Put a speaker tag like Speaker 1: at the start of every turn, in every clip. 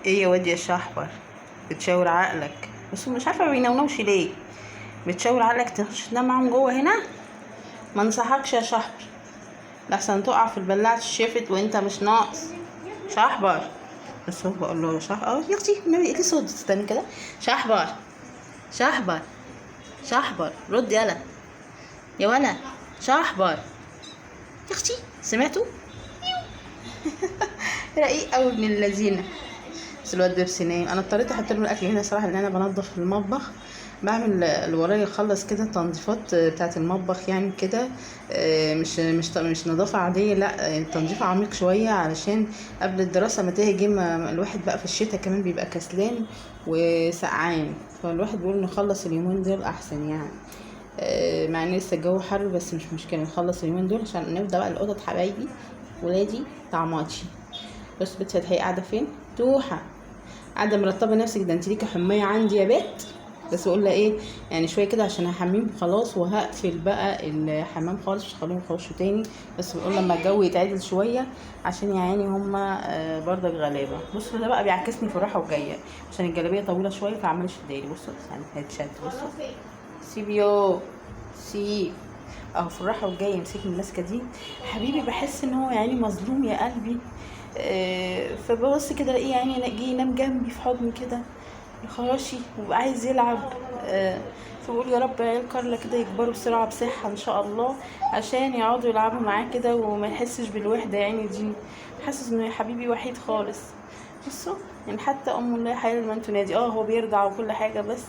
Speaker 1: ايه يا واد يا شحبر، بتشاور عقلك بس مش عارفه ما بينونوش ليه. بتشاور عقلك تخش تنام معاهم جوه هنا. ما انصحكش يا شحبر، لحسن تقع في البلاعة الشفت وانت مش ناقص. شحبر بس هو بقول له شحبر يا اختي النبي ايه صوت، استني كده. شحبر شحبر شحبر رد يلا يا ولا. شحبر يا اختي سمعتوا؟ رقيق قوي ابن اللذينه. بس الواد ده بسنان، انا اضطريت احط له الاكل هنا صراحه لان انا بنضف المطبخ، بعمل اللي ورايا اخلص كده التنظيفات بتاعه المطبخ يعني كده. مش نظافه عاديه، لا تنظيف عميق شويه علشان قبل الدراسه ما تهجم الواحد بقى في الشتاء كمان بيبقى كسلان وسقعان، فالواحد بيقول نخلص اليومين دول احسن يعني. مع ان لسه الجو حر بس مش مشكله نخلص اليومين دول عشان نفضى بقى القطط حبايبي ولادي طعماتي. بص بنت فتحية قاعده فين؟ توحه قاعده مرتبه نفسك، ده انت ليكي حمايه عندي يا بت. بس اقول لها ايه يعني شويه كده عشان هحميهم خلاص وهقفل بقى الحمام خالص مش هخليهم يخشوا تاني، بس بقول لما الجو يتعدل شويه عشان يا عيني هما برضك غلابه. بصوا ده بقى بيعكسني في الراحه والجايه عشان الجلابيه طويله شويه فعمال يشدالي. بصوا يعني هيتشد. بصوا سيبيو سيب اهو في الراحه والجايه يمسكني الماسكه دي. حبيبي بحس ان هو يعني مظلوم يا قلبي. فببص كده الاقيه يعني جه ينام جنبي في حضني كده يا خراشي وعايز يلعب. فبقول يا رب عيال كارلا كده يكبروا بسرعه بصحه ان شاء الله عشان يقعدوا يلعبوا معاه كده وما يحسش بالوحده يعني دي. حاسس انه يا حبيبي وحيد خالص. بصوا يعني حتى ام الله حيال ما انتوا نادي هو بيرضع وكل حاجه بس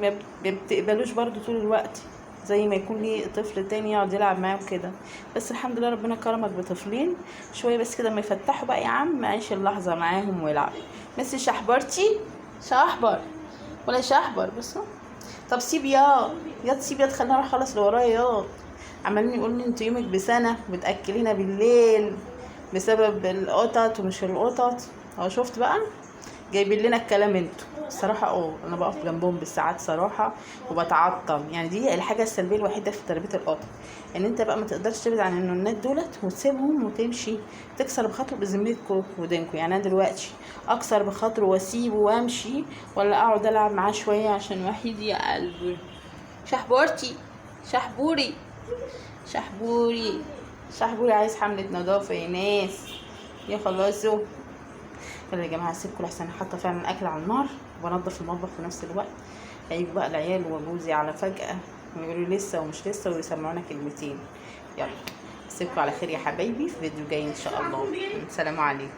Speaker 1: ما بتقبلوش برضو طول الوقت زي ما يكون ليه طفل تاني يقعد يلعب معاه وكده. بس الحمد لله ربنا كرمك بطفلين شويه بس كده ما يفتحوا بقى يا عم عيش اللحظه معاهم ويلعب. بس شحبرتي شحبر ولا شحبر. بصوا طب سيب يا تسيب يا تخليني اروح اخلص اللي ورايا يا. عمالين يقول لي انت يومك بسنه بتاكلينا بالليل بسبب القطط ومش القطط. اهو شفت بقى جايبين لنا الكلام انتوا. الصراحه انا بقف جنبهم بالساعات صراحه وبتعطل يعني. دي الحاجه السلبيه الوحيده في تربيه القطط ان انت بقى ما تقدرش تبعد عن النونات دولت وتسيبهم وتمشي تكسر بخاطره بذمتكم ودينكم. يعني انا دلوقتي اكسر بخاطره واسيبه وامشي ولا اقعد العب معاه شويه عشان وحيد يا قلبي. شحبورتي شحبوري شحبوري شحبوري عايز حمله نظافه يا ناس يا خلاصو. يلا يا جماعه سيبكم لحسن انا حاطه فعلا الاكل على النار وبنضف المطبخ في نفس الوقت. هيجوا بقى العيال وجوزي على فجاه ويقولوا لسه ومش لسه ويسمعونا كلمتين. يلا سيبكم على خير يا حبايبي في فيديو جاي ان شاء الله. السلام عليكم.